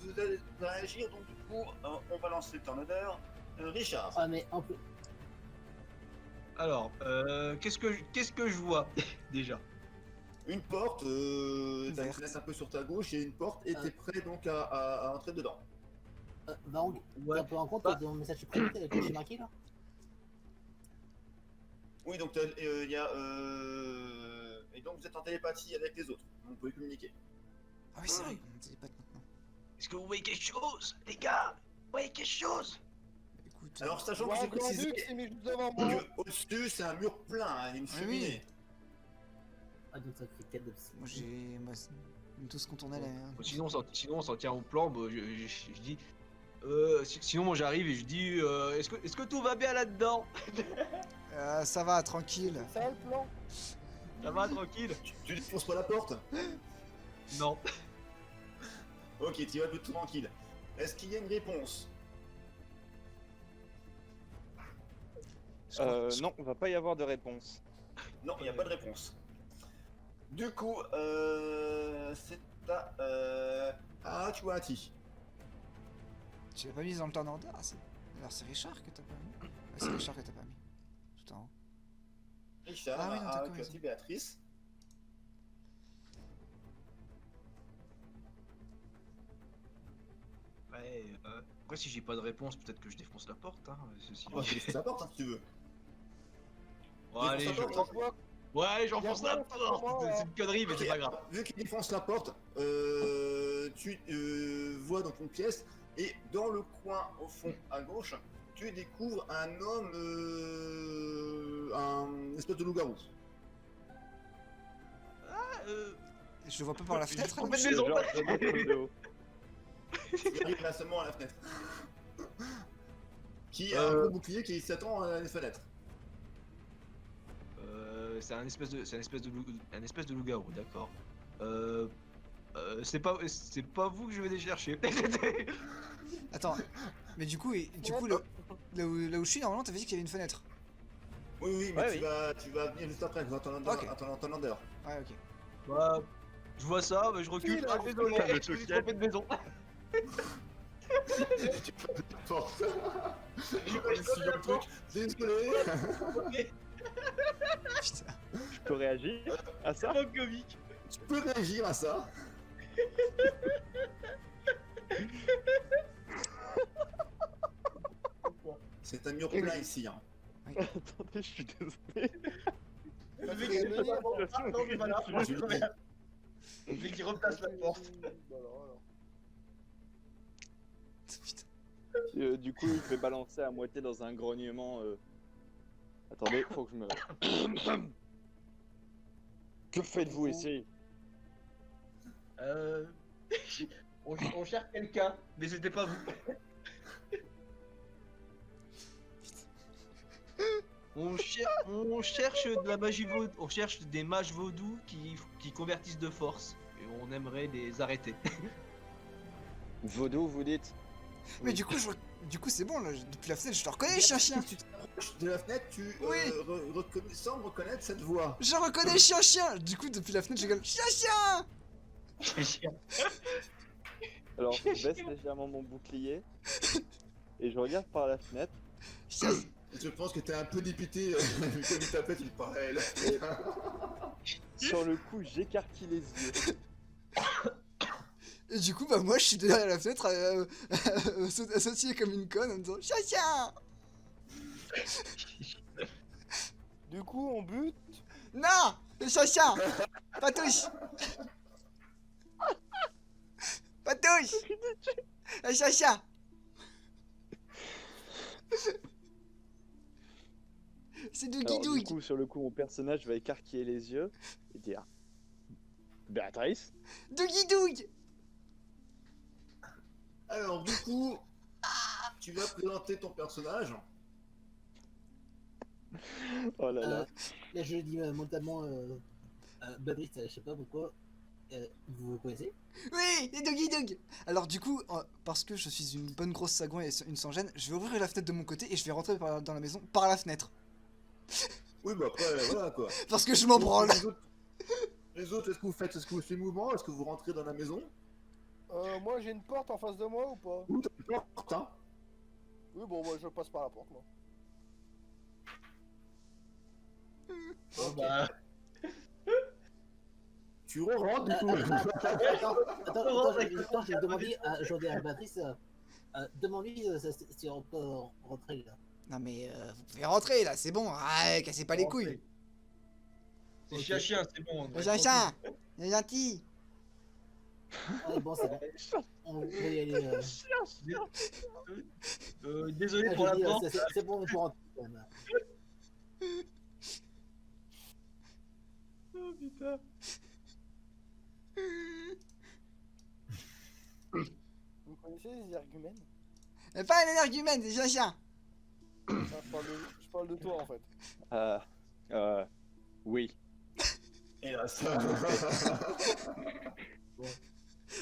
vous allez réagir, donc du coup, on va lancer le turnover. Richard. Ah, mais en plus. Alors, qu'est-ce que je vois déjà? Une porte, t'as une Verte. fenêtre un peu sur ta gauche et une porte, et t'es prêt donc à entrer dedans. Vang, Ouais. t'as pas en compte Bah. dans le message supplémentaire avec le schéma marqué là? Oui, donc il y a. Et donc vous êtes en télépathie avec les autres. Vous pouvez communiquer. Ah oui, c'est vrai, on dit pas maintenant. Est-ce que vous voyez quelque chose, les gars? Vous voyez quelque chose? Écoute, Alors, sachant que Ouais, j'ai précisé c'est mis juste devant moi. que au-dessus, c'est un mur plein, hein, une cheminée. Ah, donc ça fait 4 de moi j'ai. Moi, nous tous contourner la. Sinon, on s'en tient au plan. Bah, je dis. Sinon, moi j'arrive et je dis est-ce que tout va bien là-dedans? Ça va, tranquille. C'est ça le plan. Ça va, tranquille? Tu défonces pas la porte? Non. Ok, tu vas plus tranquille. Est-ce qu'il y a une réponse? Non, va pas y avoir de réponse. Non, il n'y a pas de réponse. Du coup, c'est à. Ah, tu vois, Ati. Tu l'as pas mis dans le turn order? Alors c'est Richard que t'as pas mis? Ouais, c'est Richard que t'as pas mis. Tout en haut. Richard, Ah oui, non, t'as tu as raison. dit Béatrice. Ouais, après, si j'ai pas de réponse, peut-être que je défonce la porte. Hein, ceci. Oh, tu défonces la porte, hein, si tu veux. Bon, allez, Défonce la je... porte, hein. Ouais, allez, j'enfonce la Y'a porte. quoi, C'est une connerie, mais Ok, c'est pas grave. Vu qu'il défonce la porte, tu vois dans une pièce, et dans le coin au fond à gauche, tu découvres un homme, un espèce de loup-garou. Je le vois pas par la fenêtre je- là? je- maison. Genre, je monte le dos. Il arrive là seulement à la fenêtre. Qui a un gros bouclier qui s'attend à la fenêtre. C'est un espèce de loup-garou, d'accord. C'est pas vous que je vais aller chercher. Attends, mais du coup, là où je suis, normalement, t'avais dit qu'il y avait une fenêtre. Oui, oui, mais Ouais, tu vas venir juste après, dans ton Ok. under. Ouais, ok. Bah, je vois ça, mais je recule. Il Ah, a désolé, le je me suis choqué. trompé de maison. Porte. Je Je suis dans le truc. Désolé. Putain. Je peux réagir à ça? C'est comique. Tu peux réagir à ça. C'est un mur plein ici. Hein. Attendez, je suis désolé. Le mec, il est pas bon. Ah, non, mais voilà. Je le dis. Le mec, il replace la porte. Putain. Du coup, je vais balancer à moitié dans un grognement. Attendez, faut que je me. Que faites-vous ici? Euh... on cherche quelqu'un, mais c'était pas vous. On cherche de la magie vaudou, on cherche des mages vaudous qui convertissent de force. Et on aimerait les arrêter. Vaudou, vous dites? Mais du coup, c'est bon, là, depuis la fenêtre, je le reconnais, chien-chien. Tu t'approches de la fenêtre, tu Oui. sembles reconnaître cette voix. Je reconnais chien-chien. Du coup, depuis la fenêtre, je gueule chien-chien. Alors, je baisse légèrement mon bouclier et je regarde par la fenêtre. Je pense que t'es un peu dépité comme il t'appelle, il paraît. Là. Sur le coup, j'écarquille les yeux. Et du coup, bah moi, je suis derrière la fenêtre à sautiller comme une conne en me disant chien-chien. Du coup, on bute. Non, le chien-chien. Patouche. Patouche. Le chien-chien. C'est Alors, Dougie du Doug. coup, sur le coup, mon personnage va écarquiller les yeux et dire Béatrice. Dougie Doug. Alors, du coup, tu vas présenter ton personnage. Oh là là. Là, je dis mentalement, Babris, je sais pas pourquoi, vous connaissez? Oui, les Dougie Doug. Alors du coup, parce que je suis une bonne grosse sagouin et une sans gêne, je vais ouvrir la fenêtre de mon côté et je vais rentrer dans la maison par la fenêtre. Oui, bah après, voilà quoi. Parce que je m'en branle. Les autres, est-ce que vous faites ce mouvement? Est-ce que vous rentrez dans la maison? Moi j'ai une porte en face de moi ou pas? Ouh, t'as une porte, hein. Oui, bon, moi je passe par la porte, moi. Bon, bah, Tu re-rentres du coup. Attends, j'ai demandé à Béatrice, demande-lui si on peut rentrer là. Non mais vous pouvez rentrer là, c'est bon. Ah, cassez pas les couilles. C'est Ok. chien, c'est bon. Chien, il est gentil. Ouais, bon, c'est bon. On peut y aller. Désolé Ah, pour j'ai la dit, porte. c'est bon, on peut rentrer quand même. Oh putain. Vous connaissez les arguments? Mais pas un énergumène, c'est chien. Je parle de toi en fait. Oui. Et là, ça.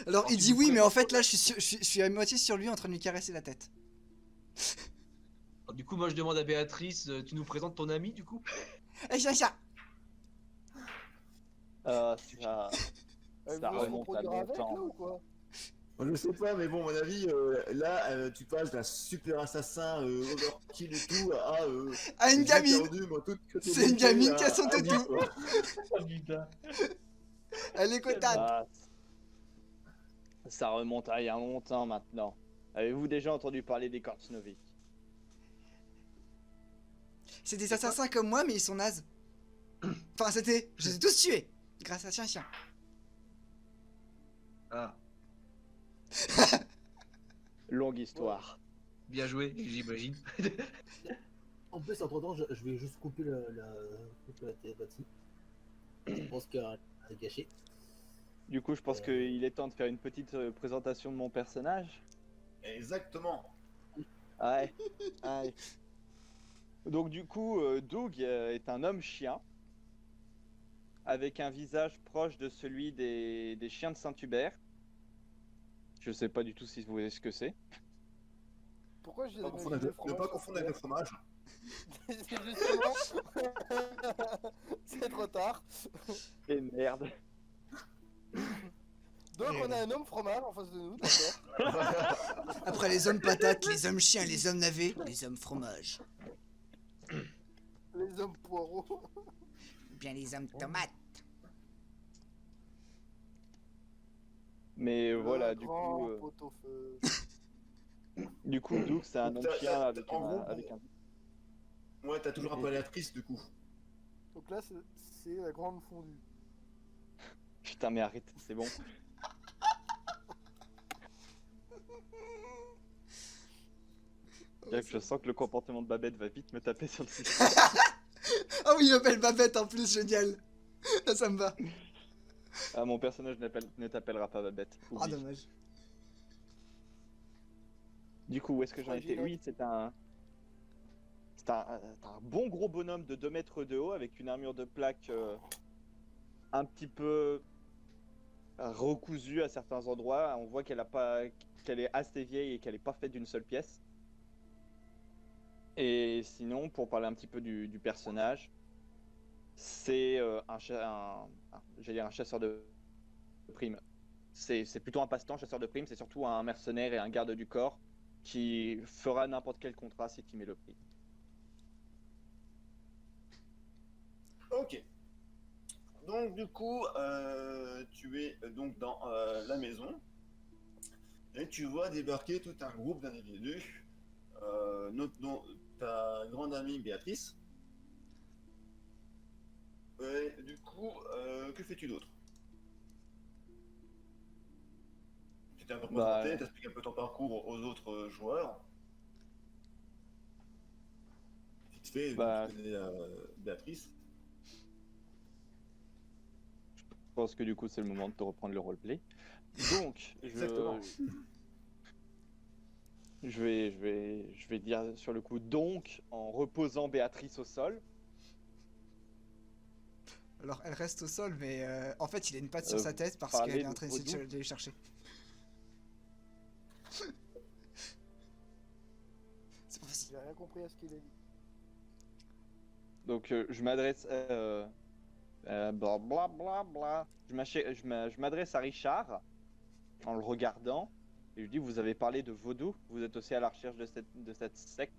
Alors il tu dit nous oui, mais en présentes fait là je suis à moitié sur lui en train de lui caresser la tête. Alors, du coup, moi je demande à Béatrice, tu nous présentes ton ami du coup? Eh chien. Ça, Vous ça voulez se remonte à reproduire avec là longtemps. ou quoi? Je sais pas, mais bon, à mon avis, là, tu passes d'un super assassin overkill et tout à. Ah, une j'ai gamine. perdu, moi, toute C'est une gamine qui a son oui, toutou. quoi. Oh putain. Elle est contente. Ah, ça remonte à il y a longtemps maintenant. Avez-vous déjà entendu parler des Kortsnovic? C'est des assassins comme moi, mais ils sont nazes. Enfin, c'était. Je les ai tous tués. Grâce à chien. Ah, Longue histoire. bien joué, j'imagine. En plus, entre temps, je vais juste couper la télépathie. Je pense qu'elle est gâchée. Du coup, je pense qu'il est temps de faire une petite présentation de mon personnage. Exactement. Ouais. Ouais. Donc du coup, Doug est un homme chien avec un visage proche de celui des chiens de Saint-Hubert. Je sais pas du tout si vous voyez ce que c'est. Pourquoi j'ai Ne pas confondre avec le fromage. C'est justement. C'est trop tard. Et merde. Donc on a un homme fromage en face de nous, d'accord? Après les hommes patates, les hommes chiens, les hommes navets, les hommes fromage. Les hommes poireaux. Bien les hommes tomates. Mais voilà, Le grand pot-au-feu. du coup, Doug c'est un Donc, homme chien avec en gros, avec un. Ouais, t'as toujours un peu la triste du coup. Donc là, c'est la grande fondue. Putain, mais arrête, c'est bon. Bien que je sens que le comportement de Babette va vite me taper sur le système. Ah oui, il m'appelle Babette en plus, génial. Là, ça me va. Ah, mon personnage ne t'appellera pas Babette. Ah, Oublie. dommage. Du coup, où est-ce que j'en étais? Oui, c'est un bon gros bonhomme de 2 mètres de haut avec une armure de plaque un petit peu recousue à certains endroits. On voit qu'elle est assez vieille et qu'elle n'est pas faite d'une seule pièce. Et sinon, pour parler un petit peu du personnage, c'est j'allais dire un chasseur de primes. C'est plutôt un passe-temps, chasseur de primes. C'est surtout un mercenaire et un garde du corps qui fera n'importe quel contrat si tu mets le prix. Ok. Donc du coup, tu es donc dans la maison et tu vois débarquer tout un groupe d'individus, dont ta grande amie Béatrice. Et du coup, que fais-tu d'autre? Tu t'es un peu présenté, t'expliques un peu ton parcours aux autres joueurs. Vite fait, tu connais Béatrice. Je pense que du coup, c'est le moment de te reprendre le roleplay. Donc, Exactement. je vais dire sur le coup donc en reposant Béatrice au sol. Alors, elle reste au sol, mais en fait, il a une patte sur Euh, sa tête parce parlez qu'elle est de en train Vaudou. d'essayer de les chercher. C'est pas facile. J'ai rien compris à ce qu'il a dit. Donc, je m'adresse bla bla bla bla. Je m'adresse à Richard en le regardant. Et je lui dis, vous avez parlé de vaudou, vous êtes aussi à la recherche de cette secte.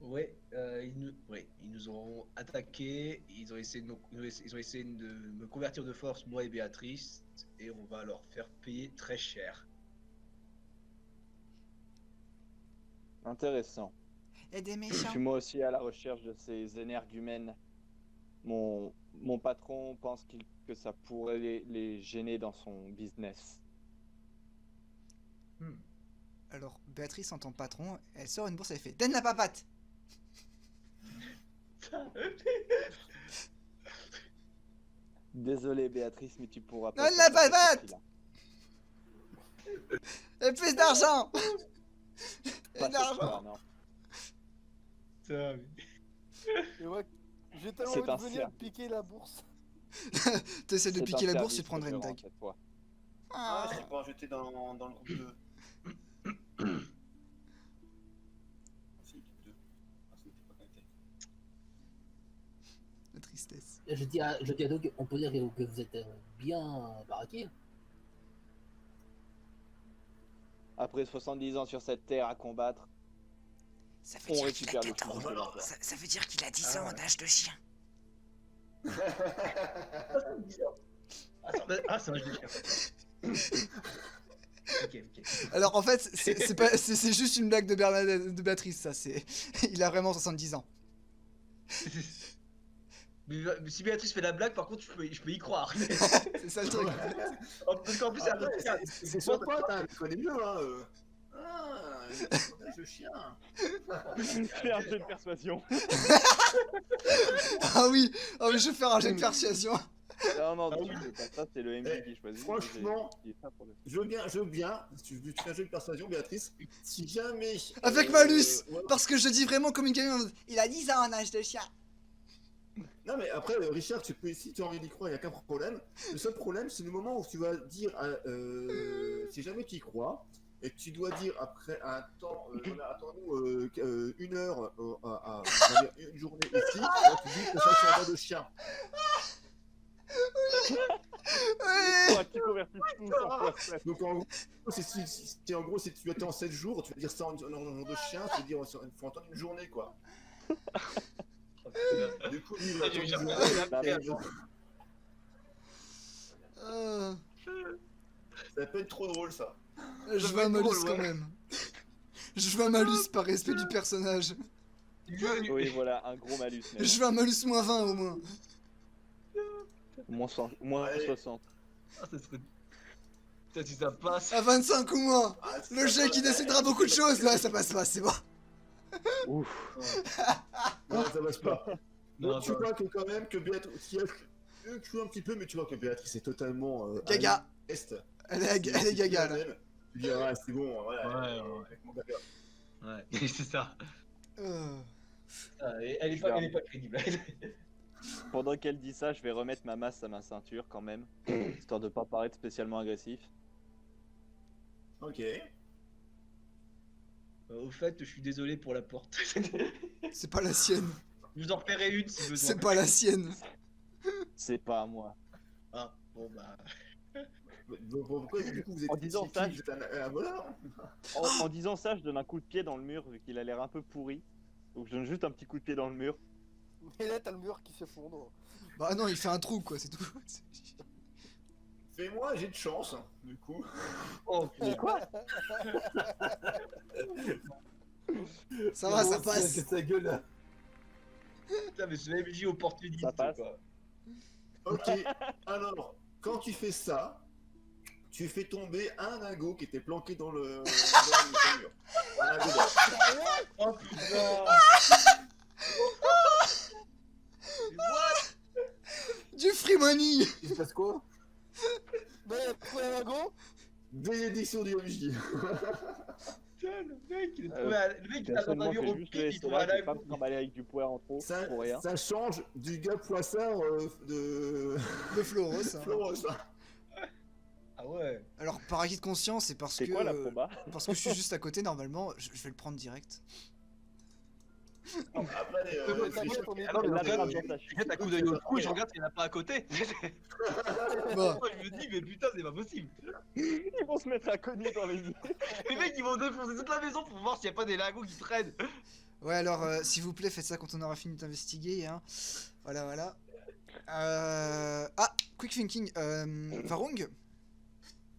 Ouais, ils nous ont attaqués, ils ont essayé ils ont essayé de me convertir de force, moi et Béatrice, et on va leur faire payer très cher. Intéressant. Et des Je méchants. suis moi aussi à la recherche de ces énergumènes. Mon patron pense que ça pourrait les gêner dans son business. Alors, Béatrice, en tant que patron, elle sort une bourse, elle fait donne la papate. Désolé Béatrice, mais tu pourras pas. Non, la sortir cette papate partie-là. Et plus d'argent. Pas Et cette d'argent. fois, non. Putain, Et moi, j'ai tellement C'est envie un de venir cercle. piquer la bourse. T'essaies de C'est piquer un la bourse, tu service te prendrais une préférent dague. cette fois. Ah, je pas jeter dans le groupe 2. Si, groupe 2. Ah, c'était pas connecté. La tristesse. Je dis à Doug, on peut dire que vous êtes bien baraqué. Après 70 ans sur cette terre à combattre, Ça on récupère le Oh, coup. alors. Ça veut dire qu'il a 10 ans ans en en âge de chien. Ah, c'est vrai, je l'ai fait. Ok. Alors en fait, c'est juste une blague de de Béatrice, ça. Il a vraiment 70 ans. Mais si Béatrice fait la blague, par contre, je peux y croire. C'est ça le truc. Parce qu'en plus, c'est un autre cas. C'est son pote, hein, je connais mieux, hein. Ah, le chien. Fais un jeu de persuasion. Ah oui, je vais faire un jet de persuasion. Non, Ah tu oui. fais pas ça, c'est le MJ qui choisit. franchement, J'ai ça pour le- Je veux bien, si tu fais un jeu de persuasion, Béatrice, si jamais... Avec malus. ouais. Parce que je dis vraiment comme une gamine. Il a 10 ans en âge de chien. Non mais après, Richard, si tu as envie d'y croire, il n'y a qu'un problème. Le seul problème, c'est le moment où tu vas dire, si jamais tu y crois, et tu dois dire après un temps, attends-nous une heure, on va dire une journée ici, alors tu dis que ça c'est un mode de chien. Ouais. Faudra que tu convertisses tout sans fois. Donc en gros, si tu attends 7 jours, tu vas dire ça en jour de chien, tu vas dire il faut entendre une journée quoi. Du coup, lui, il va attendre une journée, La et merde. ça peut être trop drôle ça. Je veux un malus quand même. Je veux un malus par respect du personnage. Oui, voilà, un gros malus. mais Je veux un malus moins 20 au moins. Moins Allez. 60. Ah, ça serait... Putain, si ça passe... À 25 au moins. Ah, Le jet qui décidera beaucoup de choses. Là, ça passe pas, c'est bon. Ouf. Non, ça passe pas. Non, Donc, tu vois que quand même que Béatrice, tu vois un petit peu, mais tu vois que Béatrice est totalement Gaga. est. Elle est gaga là. Tu dis ah c'est bon, voilà. Ouais. Avec mon gaga. Ouais, c'est ça. Ah, elle est pas crédible. Pendant qu'elle dit ça, je vais remettre ma masse à ma ceinture quand même, histoire de pas paraître spécialement agressif. Ok. Au fait, je suis désolé pour la porte. C'est pas la sienne. Je vous en repaierai une si besoin. C'est pas la sienne. C'est pas à moi. Ah, bon bah... Donc pourquoi du coup vous êtes En disant ça, vous êtes un voleur? En disant ça, je donne un coup de pied dans le mur vu qu'il a l'air un peu pourri. Donc je donne juste un petit coup de pied dans le mur. Et là, t'as le mur qui s'effondre. Bah non, il fait un trou quoi, c'est tout. Fais-moi, j'ai de chance, du coup. Oh, putain. Quoi? Ça va, ça passe. C'est sa gueule là. Putain, mais c'est la MJ opportuniste, Ça passe. quoi. Ok. Alors, quand tu fais ça, tu fais tomber un dingo qui était planqué dans le mur. Un dingo d'or. Oh putain. Du free money. Il se passe quoi? Mais pour un wagon, Bénédiction du MJ. Putain, le mec, il a trouvé un... Le mec, il a Personnellement, entendu c'est au juste pied, le il trouve un SLA, je vais pas me lago. trimballer avec du poids en trop, Ça, pour rien. ça change du gars poissard de De Floros. Hein. Floros. Hein. Ah ouais. Alors par acquis de conscience, c'est parce C'est que quoi la proba? parce que je suis juste à côté. Normalement, je vais le prendre direct. Après, t'inquiète, on est Alors, dans La le trappe jeu. dans ta Je jette un coup d'œil au trou et je regarde s'il n'y en a pas à côté. Bon, Je me dis, mais putain, c'est pas possible. Ils vont se mettre à cogner dans les yeux. Les mecs, ils vont défoncer toute la maison pour voir s'il n'y a pas des lagos qui traînent. ouais, alors, s'il vous plaît, faites ça quand on aura fini d'investiguer. Hein. Voilà, voilà. Ah, quick thinking. Varung,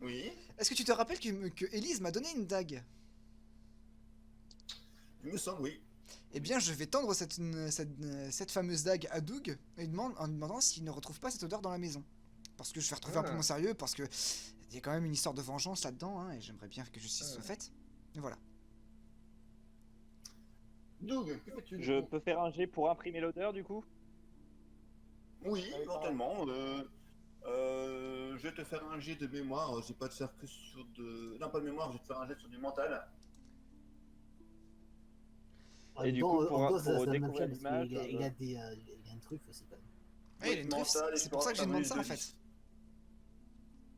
Oui, est-ce que tu te rappelles que Elise m'a donné une dague? il me semble, oui. Eh bien, je vais tendre cette fameuse dague à Doug en lui demandant s'il ne retrouve pas cette odeur dans la maison. Parce que je vais retrouver un peu mon sérieux, parce que il y a quand même une histoire de vengeance là-dedans, hein, et j'aimerais bien que justice soit faite. Et voilà. Doug, que fais-tu? Je peux faire un jet pour imprimer l'odeur du coup? Oui, éventuellement. Je vais te faire un jet de mémoire. Je vais pas te faire que sur de. Non, pas de mémoire, je vais te faire un jet sur du mental. Et du coup, pour découvrir l'image, il a un truc aussi quand même. Ouais, il a une truffe, Mental, et c'est tu pour ça que je auras demande un ça en bonus de fait. 10.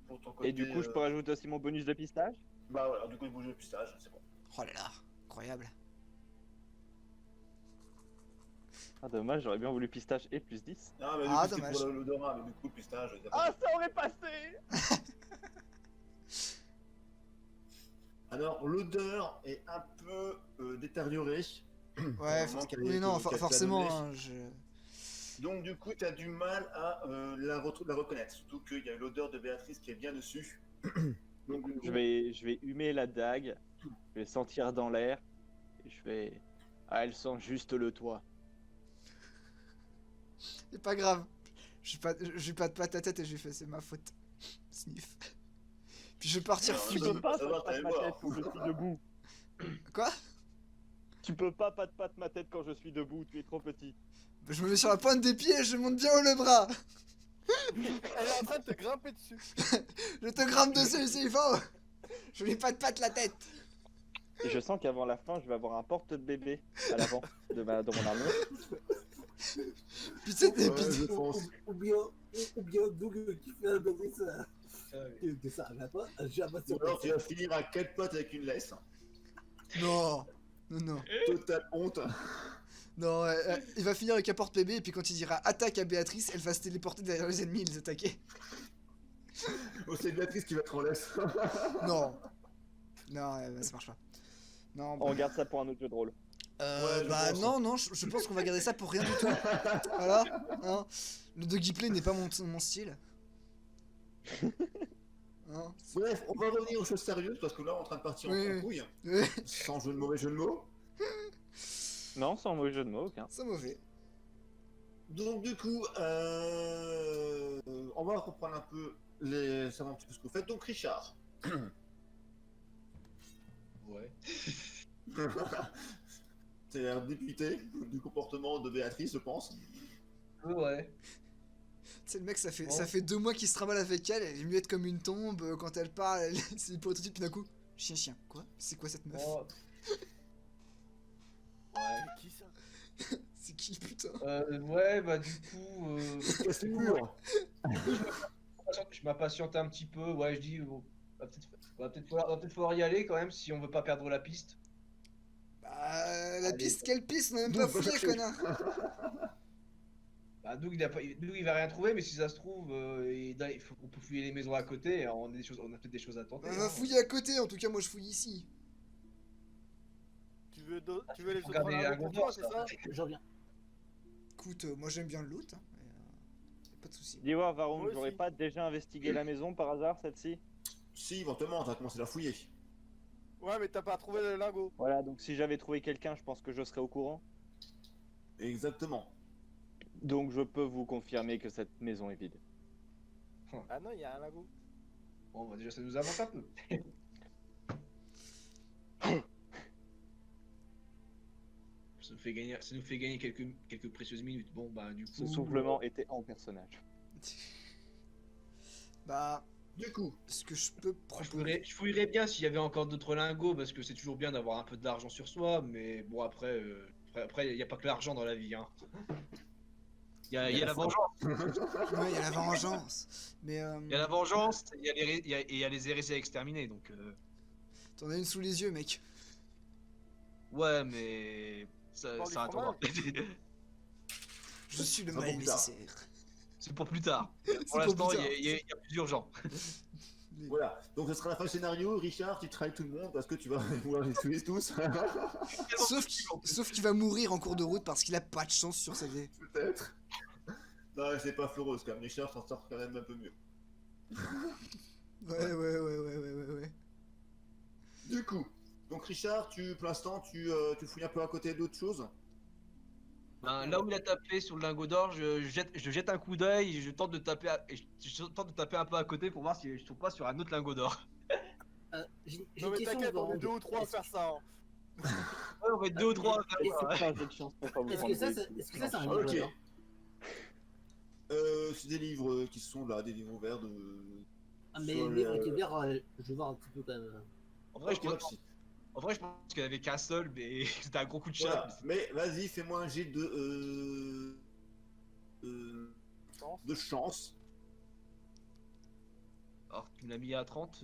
Pour ton Et du côté, coup, je peux rajouter aussi mon bonus de pistage? Bah voilà, du coup, il bouge le pistage, c'est bon. Oh là là, incroyable. Ah dommage, j'aurais bien voulu pistage et plus 10. Ah, mais Ah, du coup, dommage. c'est pour l'odorat, mais du coup, le pistage. y a pas Ah, de- ça aurait passé! Alors, l'odeur est un peu détériorée. Ouais, Vraiment qu'elle oui, est- non, qu'elle t'a forcément, donné. hein, Donc, du coup, tu as du mal à la reconnaître. Surtout qu'il y a l'odeur de Béatrice qui est bien dessus. Donc, du coup, Je vais humer la dague, je vais sentir dans l'air, et je vais... Ah, elle sent juste le toit. c'est pas grave. Je lui patte pas ta tête et je lui fais c'est ma faute. Sniff. Puis je vais partir Alors, Tu fouiller. peux pas Ça va, pat t'allais ma voir. tête quand je suis debout. Quoi? Tu peux pas pat ma tête quand je suis debout, tu es trop petit. Bah, je me mets sur la pointe des pieds et je monte bien haut le bras. Elle est en train de te grimper dessus. Je te grimpe dessus s'il faut. Je lui patte la tête. Et je sens qu'avant la fin, je vais avoir un porte-bébé à l'avant de mon armure. Puis tu sais, Ouais, je pense. Ou bien Doug qui fait un bébé ça. Que ça va pas, j'ai un Ou alors, tu vas finir à 4 pattes avec une laisse. Non. Non, non. Totale honte. Non, il va finir avec un porte-bébé et puis quand il dira attaque à Béatrice, elle va se téléporter derrière les ennemis et les attaquer. Oh, c'est Béatrice qui va être en laisse. Non. Non, ça marche pas. Non, On garde ça pour un autre jeu de rôle. Ouais, je bah pense. non, je pense qu'on va garder ça pour rien du tout. Voilà. Hein. Le doggy play n'est pas mon style. Hein. Bref, on va revenir aux choses sérieuses parce que là, on est en train de partir Oui, en oui. couille. Ouais, Sans jeu de mauvais jeu de mots. Non, sans mauvais jeu de mots, aucun. c'est mauvais. Donc, du coup, on va reprendre un peu savoir un petit peu ce que vous faites. Donc, Richard. Ouais. C'est l'air dépité du comportement de Béatrice, je pense. Ouais. C'est le mec, ça Bon. fait 2 mois qu'il se trimballe avec elle est muette comme une tombe, quand elle parle, c'est une prototype, puis d'un coup, chien, quoi? C'est quoi cette meuf? Bon. Ouais. C'est qui ça? C'est qui, putain? Ouais, bah du coup, Casse les murs. je m'impatiente un petit peu. Ouais, je dis, bon, va peut-être falloir y aller quand même si on veut pas perdre la piste. Bah, la Allez. piste, quelle piste? On a même Nous, pas on va fouillé, chercher. connard! Bah, Doug, il va rien trouver, mais si ça se trouve, on peut fouiller les maisons à côté. On a peut-être des choses à tenter. On va hein. fouiller à côté, en tout cas, moi je fouille ici. Tu veux les autres Regardez, faire un pour gros toi, c'est ça? Je reviens. Écoute, moi j'aime bien le loot, hein, pas de soucis. Dis-moi, Varung, Moi j'aurais aussi. pas déjà investigué la maison par hasard, celle-ci? Si, éventuellement, t'as commencé à la fouiller. Ouais, mais t'as pas trouvé le lingot. Voilà, donc si j'avais trouvé quelqu'un, je pense que je serais au courant. Exactement. Donc je peux vous confirmer que cette maison est vide. Ah non, il y a un lingot. Bon, bah, déjà, ça nous avance un peu. Ça nous fait gagner quelques précieuses minutes. Bon, bah, du coup. Ce soufflement était en personnage. Bah, Du coup, ce que je peux Je fouillerais bien s'il y avait encore d'autres lingots, parce que c'est toujours bien d'avoir un peu d'argent sur soi, mais bon, après, il n'y a pas que l'argent dans la vie. Hein. Il y a la vengeance, Ouais, il y a la vengeance. Mais il y a la vengeance, il y a les hérésies à exterminer, donc. t'en as une sous les yeux, mec. Ouais, mais Ça, Parle du ça attendra. Je suis le Ça mal va plus tard. nécessaire. C'est pour plus tard. C'est Pour l'instant, plus il tard. y a plus urgent. Voilà, donc ce sera la fin du scénario. Richard, tu trahis tout le monde parce que tu vas vouloir les tuer tous. Sauf qu'il va mourir en cours de route parce qu'il a pas de chance sur sa vie. Peut-être. Non, c'est pas Floros quand même. Richard s'en sort quand même un peu mieux. Ouais. Du coup, donc Richard, pour l'instant, tu fouilles un peu à côté d'autres choses. Ben, là où il a tapé sur le lingot d'or, je jette un coup d'œil, je tente de taper, je tente de taper un peu à côté pour voir si je trouve pas sur un autre lingot d'or. J'ai Non une mais question t'inquiète, on devant est 2 ou 3 à faire ça. Hein. Ouais, on va être 2 ou 3 Et c'est- C'est un jeu de chance pour pas vous Est-ce prendre que ça, des- c'est un Ah, livre ok. alors C'est des livres qui sont là, des livres ouverts de. Ah, mais sur le livre le- qui est vert, je vais voir un petit peu quand même. En vrai, Ok, je pense, merci. en vrai, je pense qu'il n'y en avait qu'un seul, mais c'était un gros coup de chat. Voilà. Mais vas-y, fais-moi un jet Chance. de chance. Alors, tu me l'as mis à 30.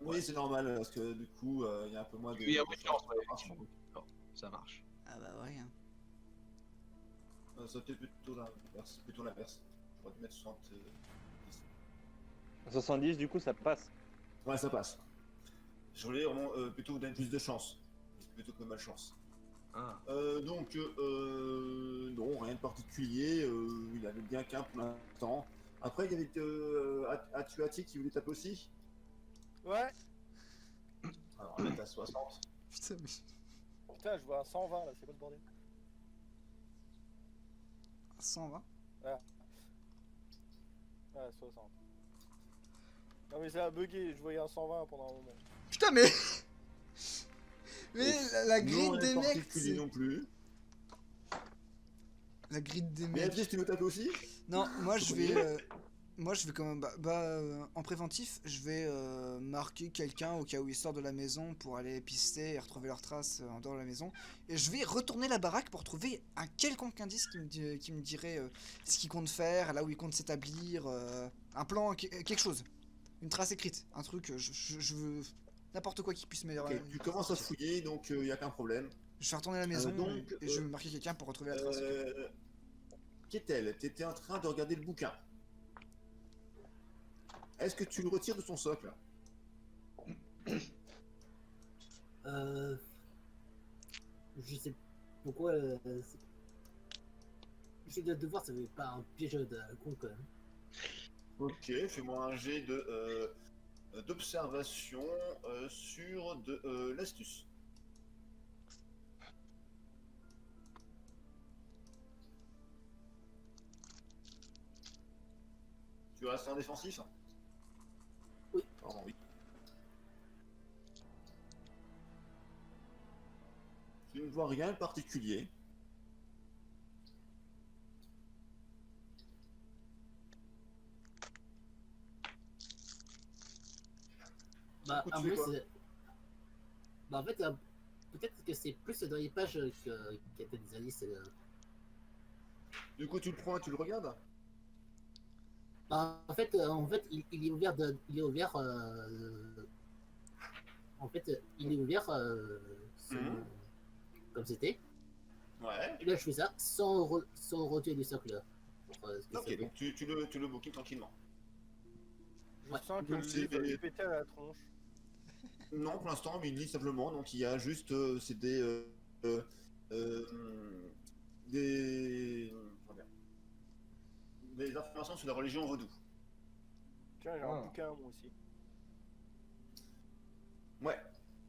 Oui, c'est normal parce que du coup, il y a un peu moins de. Il y a moins de chance, ouais, de effectivement. Bon, ça marche. Ah bah ouais. Hein. Ça fait plutôt l'inverse. Plutôt l'inverse. Je pourrais te mettre 60. 70, du coup, ça passe. Ouais, ça passe. Je voulais vraiment plutôt vous donner plus de chance. Plutôt que de malchance. Ah. Donc, non, rien de particulier. Il avait bien qu'un pour l'instant. Après, il y avait Atuati qui voulait taper aussi. Ouais. Alors, on est à 60. Putain, mais. Putain, je vois un 120 là, c'est quoi le bordel? 120. Ouais, 60. Non mais ça a bugué, je voyais un 120 pendant un moment. Putain, mais. Mais la Non, grille rien des de mecs. particulier c'est- non plus. La grille des Mais mecs. Atrice, tu veux taper aussi? Non, moi je Premier. vais. Moi je vais quand même. En préventif, je vais marquer quelqu'un au cas où il sort de la maison pour aller pister et retrouver leurs traces en dehors de la maison. Et je vais retourner la baraque pour trouver un quelconque indice qui me dirait ce qu'il compte faire, là où il compte s'établir, un plan, quelque chose. Une trace écrite, un truc, je veux. N'importe quoi qui puisse me. Ok, tu commences à fouiller, donc il n'y a qu'un problème. Je vais retourner la maison donc, et je vais marquer quelqu'un pour retrouver la trace. Qu'est-elle? T'étais en train de regarder le bouquin. Est-ce que tu le retires de son socle? Je sais pourquoi. J'essaie de voir, ça fait pas un piège de con quand même. Ok, fais-moi un jet d'observation sur de l'astuce. Tu restes en défensif? Oui. Pardon, oui. Tu ne vois rien de particulier. Bah, Du coup, à tu fais moi, quoi? c'est. Bah, en fait, peut-être que c'est plus dans les pages qu'il y a des indices. Du coup, tu le prends et tu le regardes? Bah, en fait, il est ouvert. Il est ouvert. En fait, il est ouvert. Comme c'était. Ouais. Et là, je fais ça sans retirer du socle. Là, pour, ce que Ok, ça donc tu le booking tranquillement. Je Ouais. sens que Donc, le c'est- livre va lui péter à la tronche. Non, pour l'instant, mais il dit simplement, donc il y a juste, c'est des, comment dire, des informations sur la religion vaudou. Tiens, j'ai Ah. un bouquin moi aussi. Ouais,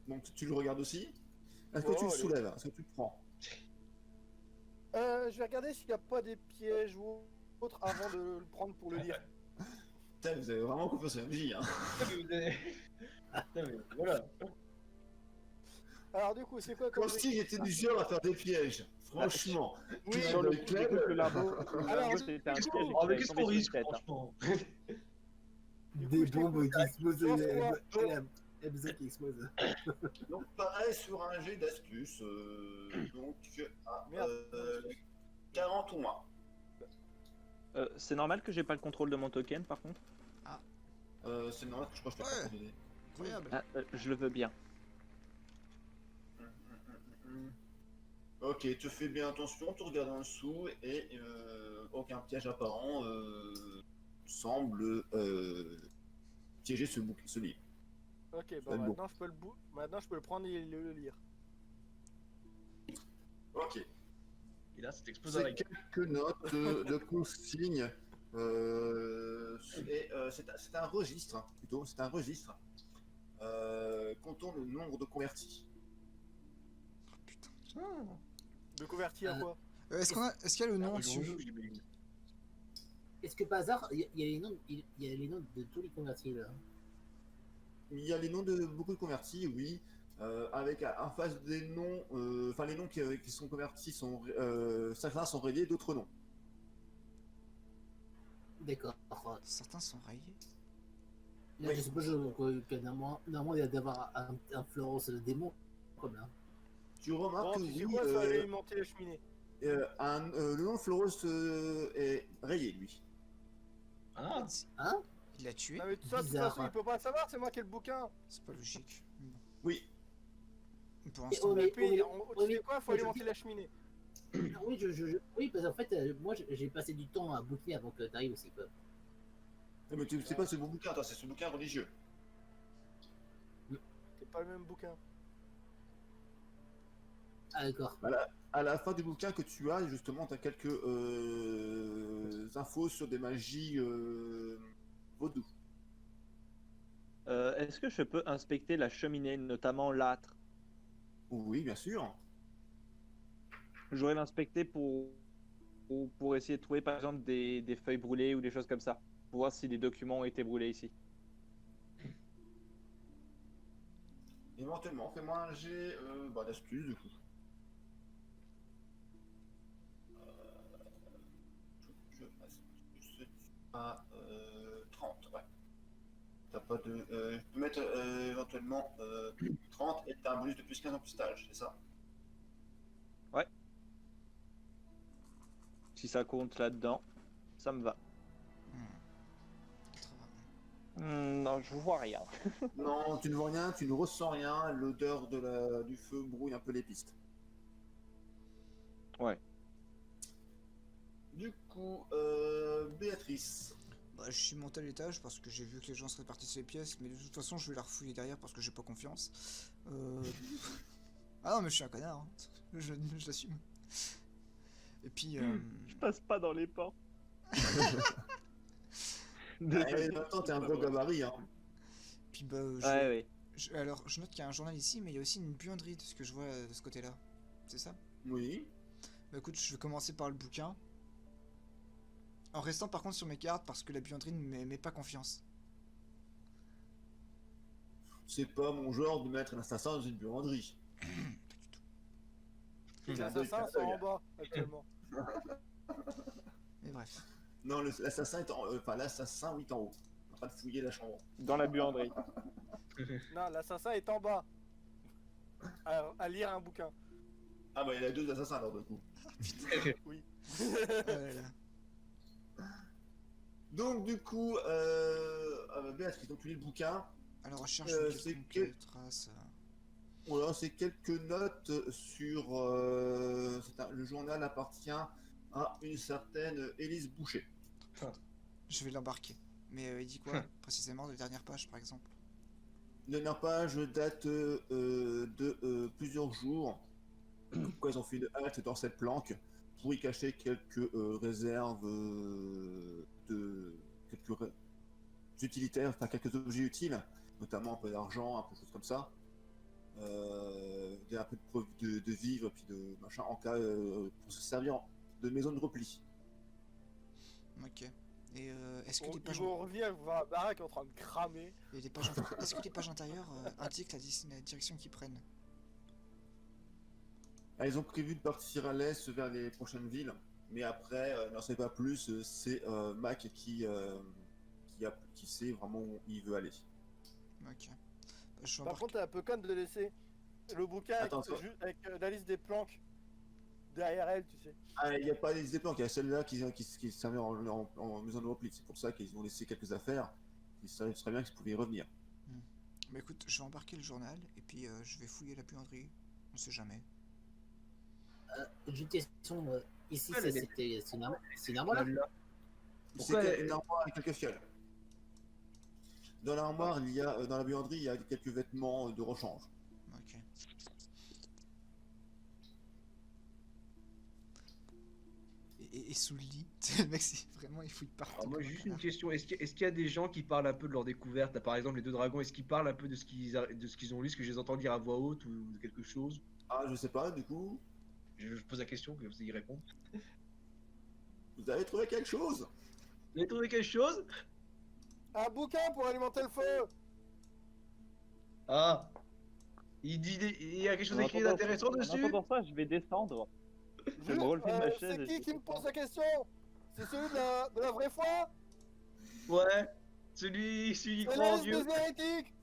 donc tu le regardes aussi. Est-ce que Oh, tu le allez. soulèves? Est-ce que tu le prends? Je vais regarder s'il n'y a pas des pièges ou autres avant de le prendre pour le lire. Putain, vous avez vraiment confiance en MJ, hein. Voilà. Alors du coup, c'est quoi comme... Comme si j'étais du genre à faire des pièges, franchement. Oui, Sur le le coup, club. j'écoute le labo. Alors, C'était un Qu'est-ce piège qu'on qui qu'est-ce tombé qu'on sur une risque, tête, hein. franchement? Du Des coup, je bombes qui explosent. Toi, MZ qui explose. Donc pareil sur un jet d'astuce, donc à Merde. 40 ou moins. C'est normal que j'ai pas le contrôle de mon token, par contre. C'est normal que je crois que je Ouais. peux pas t'aider. Incroyable. Je le veux bien. Ok, tu fais bien attention, tu regardes en dessous et aucun piège apparent semble piéger ce livre. Ok, bah Même beaucoup. maintenant je peux le prendre et le lire. Ok. Et là, c'est explosé dans C'est la gueule. quelques notes de consignes. C'est un registre, hein, plutôt. C'est un registre comptant le nombre de convertis. Putain. De convertir à Euh, quoi? Est-ce qu'il y a le nom Ah, dessus? j'imagine. Est-ce que par hasard, il y a les noms, il y a les noms de tous les convertis là? Il y a les noms de beaucoup de convertis, oui. Avec en face des noms, enfin les noms qui sont convertis sont certains sont reliés, d'autres non. D'accord. Certains sont rayés. Là, Oui. je suppose que normalement, il y a d'avoir un Florence le démon, comme là. Tu remarques Bon, que tu sais oui, quoi, ça va alimenter la cheminée. le nom de Floros est rayé, lui. Ah, Hein? Il l'a tué? Non mais ça, de toute Bizarre. façon, il peut pas savoir, c'est moi qui ai le bouquin. C'est pas logique. Bon. Oui. Pour Et l'instant. oh, Et puis, mais- tu sais quoi, faut mais je alimenter dis- la cheminée. Oui, oui, parce qu'en fait, moi, j'ai passé du temps à boucler avant que t'arrives aussi, quoi. Non, mais tu sais pas ce bon bouquin, toi, c'est ce bouquin religieux. C'est pas le même bouquin. Ah, d'accord. À la fin du bouquin que tu as, justement, tu as quelques infos sur des magies vaudou. Est-ce que je peux inspecter la cheminée, notamment l'âtre? Oui, bien sûr. J'aurais l'inspecter pour essayer de trouver par exemple des feuilles brûlées ou des choses comme ça. Pour voir si des documents ont été brûlés ici. Éventuellement, fais-moi un jet d'astuce, du coup. Je astuce à 30, ouais. T'as pas de. Je peux mettre éventuellement 30 et t'as un bonus de plus 15 en plus stage, c'est ça? Si ça compte là-dedans, ça me va. Hmm. 80. Non, je vois rien. Non, tu ne vois rien, tu ne ressens rien, l'odeur du feu brouille un peu les pistes. Ouais. Du coup, Béatrice. Bah, je suis monté à l'étage parce que j'ai vu que les gens se répartissaient les pièces, mais de toute façon, je vais la refouiller derrière parce que j'ai pas confiance. Ah non, mais je suis un connard, hein. Je l'assume. Et puis, Je passe pas dans les portes. Attends, t'es un gros gabarit, hein. puis bah, Ouais, alors, je note qu'il y a un journal ici, mais il y a aussi une buanderie de ce que je vois de ce côté-là. C'est ça? Oui. Bah écoute, je vais commencer par le bouquin. En restant par contre sur mes cartes parce que la buanderie ne met pas confiance. C'est pas mon genre de mettre un assassin dans une buanderie. Les Clin d'œil, assassins clin sont d'œil. en bas, actuellement. Mais bref. Non, l'assassin est l'assassin, oui, est en haut. En train de fouiller la chambre. dans la buanderie. Non, l'assassin est en bas. À lire un bouquin. Ah bah il y a deux assassins alors du coup. Oui. Oh là là. Donc du coup, Béatrice, donc tu lis le bouquin. À la recherche Euh, de c'est quelconque trace. Voilà, c'est quelques notes sur... le journal appartient à une certaine Élise Boucher. Je vais l'embarquer. Mais il dit quoi précisément de la dernière page par exemple? La dernière page date de plusieurs jours. Pourquoi ils ont fait une halte dans cette planque pour y cacher quelques réserves utilitaires, enfin quelques objets utiles, notamment un peu d'argent, un peu de choses comme ça. Il y a un peu de preuves de vivres puis de machin en cas pour se servir de maison de repli. Ok. Et est-ce que Bon, les ils pages, vont revenir voir la baraque en train de cramer. et les pages est-ce que les pages intérieures indiquent la direction qu'ils prennent? Ah, ils ont prévu de partir à l'est vers les prochaines villes, mais après, n'en sait pas plus. C'est Mac qui sait vraiment où il veut aller. Ok. Bah, je vais Par embarquer. contre, t'es un peu con de laisser le bouquin Attends, attends. avec la liste des planques derrière elle, tu sais. Ah, il n'y a pas les planques, il y a celle-là qui servait en maison de repli. C'est pour ça qu'ils ont laissé quelques affaires. Ils savaient très bien qu'ils pouvaient y revenir. Bah écoute, je vais embarquer le journal et puis je vais fouiller la buanderie. On sait jamais. J'ai une question. Ici, Ouais, c'est une armoire là. Pourquoi C'est une armoire avec quelques fioles. Dans l'armoire, il y a, dans la buanderie, il y a quelques vêtements de rechange. Ok. Et sous le lit, le mec, c'est vraiment, il fouille partout. Alors moi, comme un juste une connard. question. Est-ce qu'il y a des gens qui parlent un peu de leur découverte? Là, par exemple, les deux dragons, est-ce qu'ils parlent un peu de ce qu'ils ont lu, ce que je les entends dire à voix haute ou de quelque chose? Ah, je sais pas, du coup, Je pose la question, que vous y répondre. vous avez trouvé quelque chose? Vous avez trouvé quelque chose? Un bouquin pour alimenter le feu. Ah, il y a quelque chose d'écrit d'intéressant En dessus? entendant ça, je vais descendre. Je vais me relever de ma chaise. C'est et je qui vais me pose descendre. la question? C'est celui de la vraie foi? Ouais, celui qui C'est croit la en liste Dieu. des hérétiques?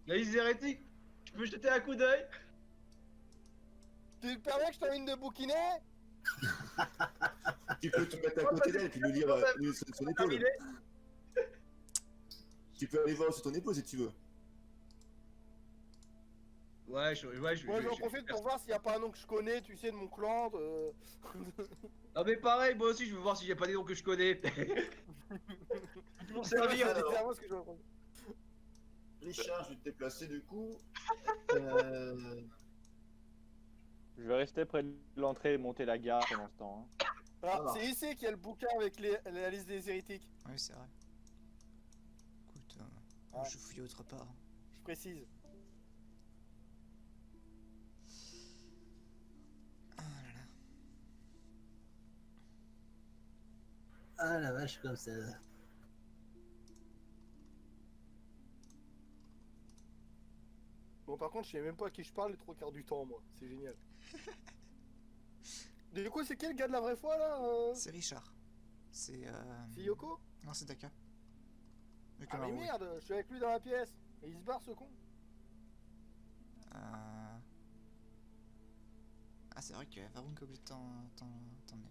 La liste des hérétiques. Tu peux jeter un coup d'œil? Tu me permets que je termine de bouquiner? Tu peux te mettre à côté d'elle et puis lui lire sur son épaule. Terminé. Tu peux aller voir sur ton épaule si tu veux. Ouais, Moi j'en profite pour voir s'il n'y a pas un nom que je connais, tu sais, de mon clan. Ah mais pareil, moi aussi je veux voir s'il n'y a pas des noms que je connais. Pour servir. C'est littéralement ce que je veux prendre. Richard, je vais te déplacer du coup. Je vais rester près de l'entrée et monter la garde pendant ce temps. Hein. Alors, Ah. c'est ici qu'il y a le bouquin avec la liste des hérétiques, Oui, c'est vrai. Écoute, Ah. je fouille autre part. je précise. Ah là là. Ah la vache, comme ça. Bon, par contre, je sais même pas à qui je parle les trois quarts du temps, moi. C'est génial. Du coup, c'est quel gars de la vraie foi là C'est Richard. C'est. C'est Yoko? Non, c'est Daka. Le Ah mais Kamaroui. merde, je suis avec lui dans la pièce. Et il se barre ce con. Ah, c'est vrai que Varun est obligé de t'emmener.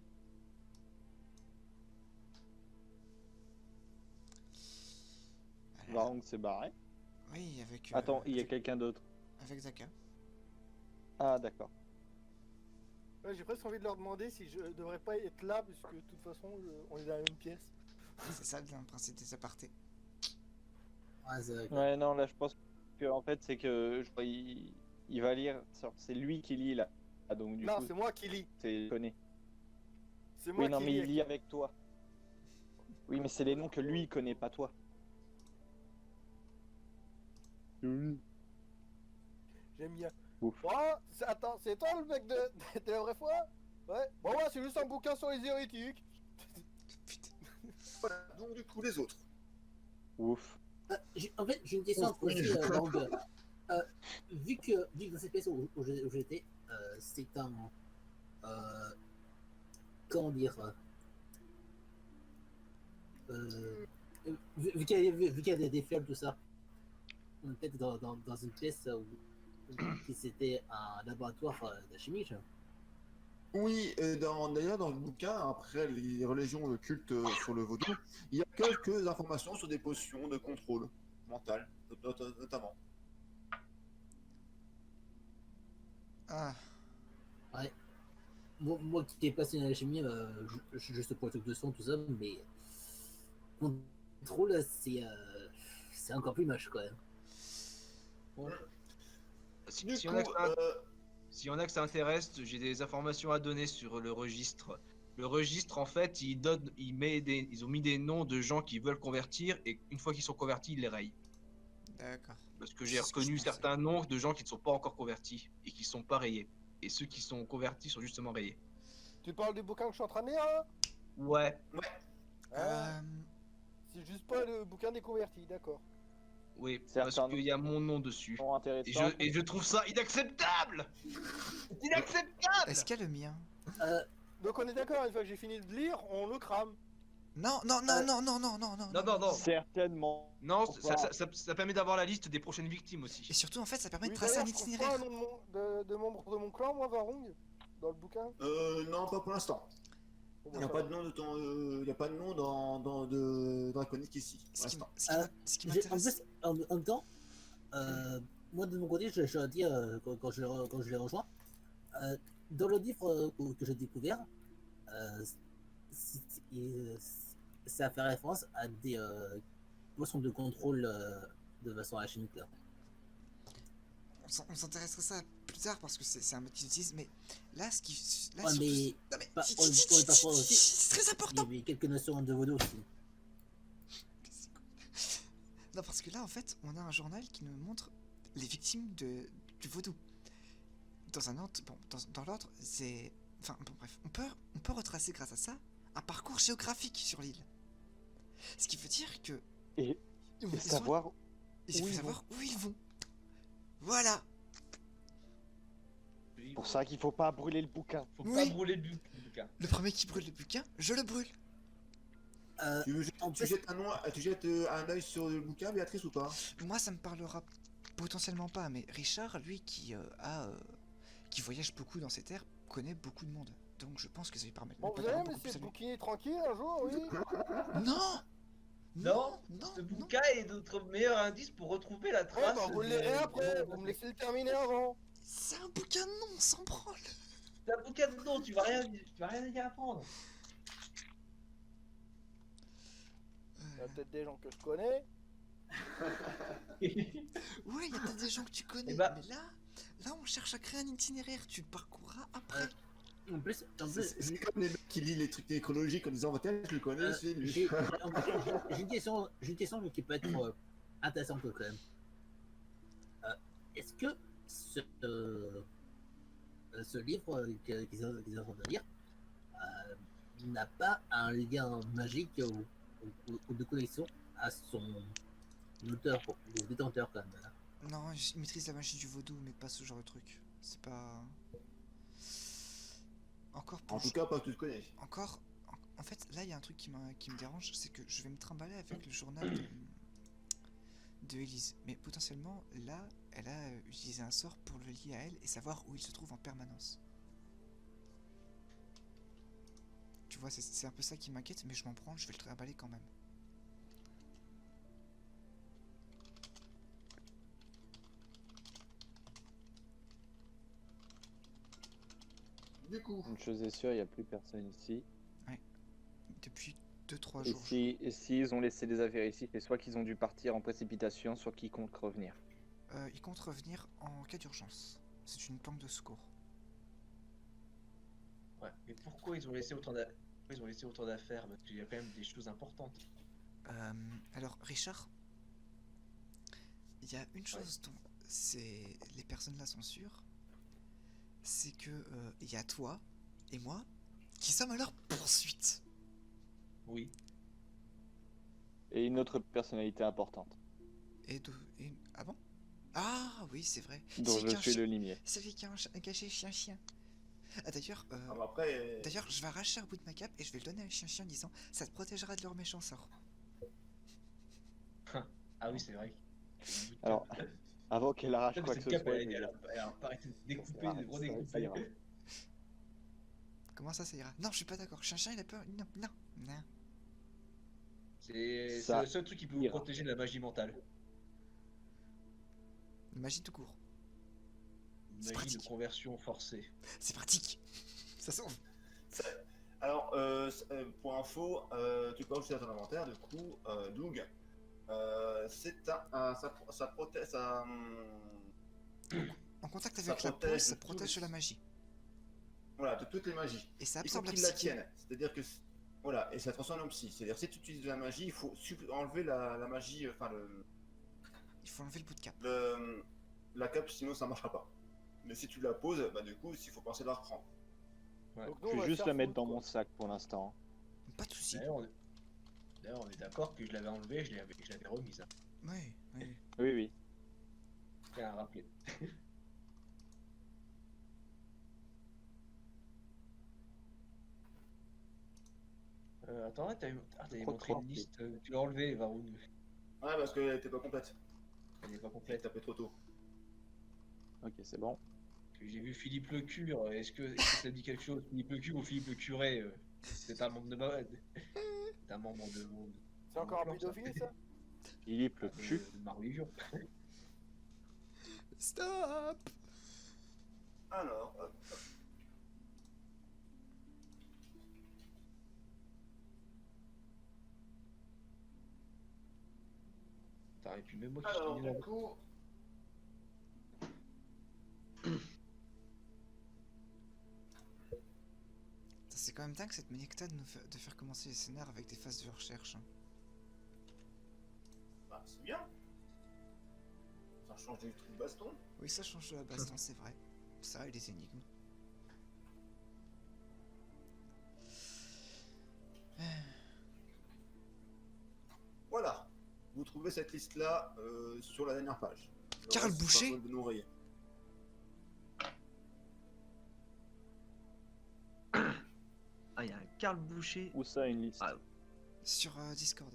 Varong s'est barré. Oui, avec. Attends, il y a quelqu'un d'autre. Avec Daka. Ah, d'accord. Ouais, j'ai presque envie de leur demander si je devrais pas être là, puisque de toute façon, on est dans la même pièce. C'est ça le principe des apartés. Ouais, c'est vrai. Ouais, non, là, je pense que en fait, c'est que il va lire. C'est lui qui lit là. Ah, donc du Non, coup, c'est moi qui lis. c'est connaît. C'est moi Oui, non, qui mais lis. il lit avec toi. Oui, mais c'est les noms que lui il connaît, pas toi. J'aime bien. Ouf. Oh, attends, c'est toi le mec de la vraie foi? Ouais. Bon, ouais, c'est juste un bouquin sur les hérétiques. Putain. Voilà, donc du coup les autres. Ouf. En fait, j'ai une question à te poser, Lang. Vu que dans cette pièce où j'étais, c'est un. Comment dire vu qu'il y a des fioles, tout ça, on est peut-être dans une pièce qui c'était un laboratoire d'alchimie. Genre. Oui, d'ailleurs dans le bouquin, après les religions, le culte sur le vaudou, il y a quelques informations sur des potions de contrôle mental, notamment. Ah, Moi qui ai passé dans l'alchimie, juste pour le truc de son, tout ça, mais contrôle, c'est encore plus moche quand même. Si, Du si coup, on a que ça, si on a que ça intéresse, j'ai des informations à donner sur le registre. Le registre, en fait, ils ont mis des noms de gens qui veulent convertir et une fois qu'ils sont convertis, ils les rayent. d'accord. Parce que j'ai C'est ce que je reconnu pensais. certains noms de gens qui ne sont pas encore convertis et qui sont pas rayés. Et ceux qui sont convertis sont justement rayés. Tu parles du bouquin que je suis en train de lire là? Ouais, Ah, c'est juste pas le bouquin des convertis, d'accord. oui, Certains parce qu'il y a mon nom dessus. Sont intéressants. Et je trouve ça inacceptable! Inacceptable! Est-ce qu'il y a le mien? Donc on est d'accord, une fois que j'ai fini de lire, on le crame. Non, non, non, non, non, non, non, non. Non, non, non. Certainement. Non, Pourquoi ça permet d'avoir la liste des prochaines victimes Et aussi. surtout, en fait, ça permet de Oui, tracer un d'ailleurs, je trouve itinéraire. pas un nom de membre de mon clan, moi, Varong, dans le bouquin. Non, pas pour l'instant. Bon, Il n'y a ça pas va. de nom y a pas de nom dans Draconic ici, pour Ce qui, l'instant. ce qui En m'intéresse. plus, en même temps, moi de mon côté, je dois dire, quand je l'ai rejoint, dans le livre que j'ai découvert, euh, c'est- il- ça fait référence à des potions de contrôle de façon alchimique là. On s'intéresserait ça plus tard parce que c'est un mot qu'ils utilisent, mais là, ce qui. Là, Ouais, surtout. mais Non, mais. pas, parfois aussi, C'est très il y important! avait quelques notions de vaudou aussi. Non, parce que là, en fait, on a un journal qui nous montre les victimes du vaudou. Dans un autre. Bon, dans l'ordre, c'est. Enfin, bon, bref. On peut retracer, grâce à ça, un parcours géographique sur l'île. Ce qui veut dire que. Et ils sont- savoir il faut où ils savoir où ils vont. Voilà! pour ça qu'il faut pas brûler le bouquin. Faut Oui. pas brûler le bouquin. Le premier qui brûle le bouquin, je le brûle. Tu, veux- En tu plus- jettes tu jettes un œil sur le bouquin, Béatrice, ou pas? Moi, ça me parlera potentiellement pas, mais Richard, lui, qui voyage beaucoup dans ces terres, connaît beaucoup de monde. Donc je pense que ça lui permet. Bon, peut vous allez beaucoup me plus laisser à lui. bouquiner tranquille un jour, oui? Non! Non, non, Ce non. bouquin est notre meilleur indice pour retrouver la Ouais, trace. bah vous le lirez après, vous me laissez le terminer avant. C'est un bouquin non, sans branle. C'est un bouquin de nom, tu vas rien y apprendre. Il y a peut-être des gens que je connais. Ouais, il y a peut-être des gens que tu connais, Eh bah- mais là, on cherche à créer un itinéraire. Tu le parcourras après. En plus, C'est comme les mecs qui lisent les trucs nécrologiques en disant, oh, tiens, je le connais, c'est lui. j'ai j'ai une question qui peut être intéressante quand même. Est-ce que ce livre qu'ils sont en train de lire n'a pas un lien magique ou de connexion à son auteur ou détenteur quand même là. Non, il maîtrise la magie du vaudou, mais pas ce genre de truc. C'est pas. Encore En pour. tout cas, pas que tu le connais. Encore. En fait, là, il y a un truc qui me dérange, c'est que je vais me trimballer avec le journal de Elise. Mais potentiellement, là, elle a utilisé un sort pour le lier à elle et savoir où il se trouve en permanence. Tu vois, c'est un peu ça qui m'inquiète, mais je m'en prends, je vais le trimballer quand même. Du coup, Une chose est sûre, il n'y a plus personne ici. Depuis 2-3 Et jours. si ils ont laissé des affaires ici, c'est soit qu'ils ont dû partir en précipitation, soit qu'ils comptent revenir. Il compte revenir en cas d'urgence. C'est une planque de secours. Ouais, mais pourquoi ils ont laissé autant d'affaires? Parce qu'il y a quand même des choses importantes. Alors, Richard, il y a une chose dont les personnes là sont sûres, c'est que il y a toi et moi qui sommes à leur poursuite. Oui. Et une autre personnalité importante, Ah bon? Ah oui, c'est vrai. dont je suis le limier. C'est lui qui a caché chien. Ah, d'ailleurs, ah, bah après, je vais arracher un bout de ma cape et je vais le donner à un chien en disant ça te protégera de leur méchant sort. Ah oui, c'est vrai. Alors, avant qu'elle arrache Putain, quoi mais que ce cette cape, soit, elle a pas arrêté de découper, de Ça redécouper. ira. Comment ça ira? Non, je suis pas d'accord. Chien il a peur. Non. C'est Ça le seul truc qui peut vous ira. protéger de la magie mentale. Magie tout court. C'est Magie de pratique. conversion forcée. C'est pratique. Ça sauve. alors, pour info, tu peux ajouter à ton inventaire, du coup, Doug, c'est ça protège, En contact Ça avec la peau, protège ça de tous protège les- de la magie. voilà, de toutes les magies. Et ça Il faut absorbe la qu'ils la psyché. tiennent. C'est-à-dire que, voilà, et ça transforme en psy. C'est-à-dire, si tu utilises de la magie, il faut enlever la magie, enfin, Il faut enlever le bout de cap. la cape, sinon ça marchera pas. Mais si tu la poses, bah du coup, il faut penser à la reprendre. Ouais. Donc nous, Je on va vais juste faire la mettre foutre, dans quoi. mon sac pour l'instant. Pas de soucis. D'ailleurs, on est d'accord que je l'avais enlevé, je l'avais remise. Hein. Oui. Oui. Je tiens à rappeler. Attends, t'avais Trop montré une tranquille. liste, tu l'as enlevé, Varun. Ouais, parce qu'elle était pas complète. Elle n'est pas Elle complète. tapé trop tôt. Ok, c'est bon. Que j'ai vu Philippe le Cure, est-ce que ça dit quelque chose, Philippe le Cure ou Philippe le Curé? C'est un membre de C'est un membre de mon. C'est encore un plan, ça. pédophile ça? Philippe le cul. De ma religion. Stop. Alors, hop. Et puis même moi qui Alors, suis du coup, C'est quand même dingue cette maniaque de faire commencer les scénars avec des phases de recherche. Hein. bah, c'est bien. Ça change du truc de baston. Oui, ça change de la baston, c'est vrai. Ça et les énigmes. Voilà. Vous trouvez cette liste-là sur la dernière page. Le Karl reste, Boucher c'est pas de nous rayer. Ah, il y a un Karl Boucher. Où ça, une liste? Ah, sur Discord.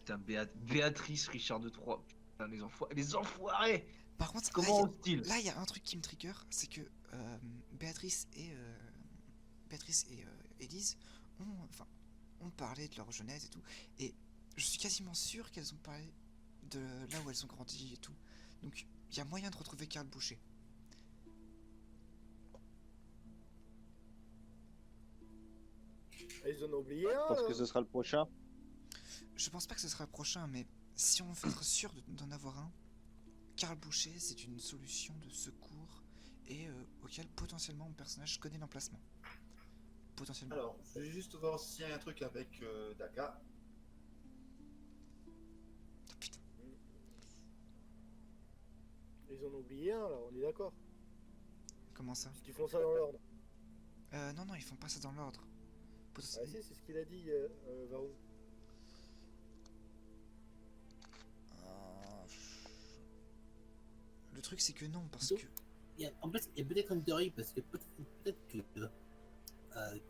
putain, Béatrice Richard de Troyes. Putain, les enfoirés. Par contre, Comment hostile. là, il y a un truc qui me trigger, c'est que Béatrice et Élise ont parlé de leur jeunesse et tout, et je suis quasiment sûr qu'elles ont parlé de là où elles ont grandi et tout. Donc, il y a moyen de retrouver Karl Boucher. Ils en ont oublié Je un. pense que ce sera le prochain. Je pense pas que ce sera le prochain, mais si on veut être sûr d'en avoir un, Karl Boucher, c'est une solution de secours et auquel potentiellement mon personnage connaît l'emplacement. Potentiellement. Alors, je vais juste voir s'il y a un truc avec Daka. Oh, putain. Ils en ont oublié un, là, on est d'accord. Comment ça? Parce qu'ils font ça dans l'ordre. Non, ils font pas ça dans l'ordre. Ah si, c'est ce qu'il a dit, Varou. Le truc, c'est que non, parce Donc, que... En fait, il y a peut-être une théorie, parce que peut-être que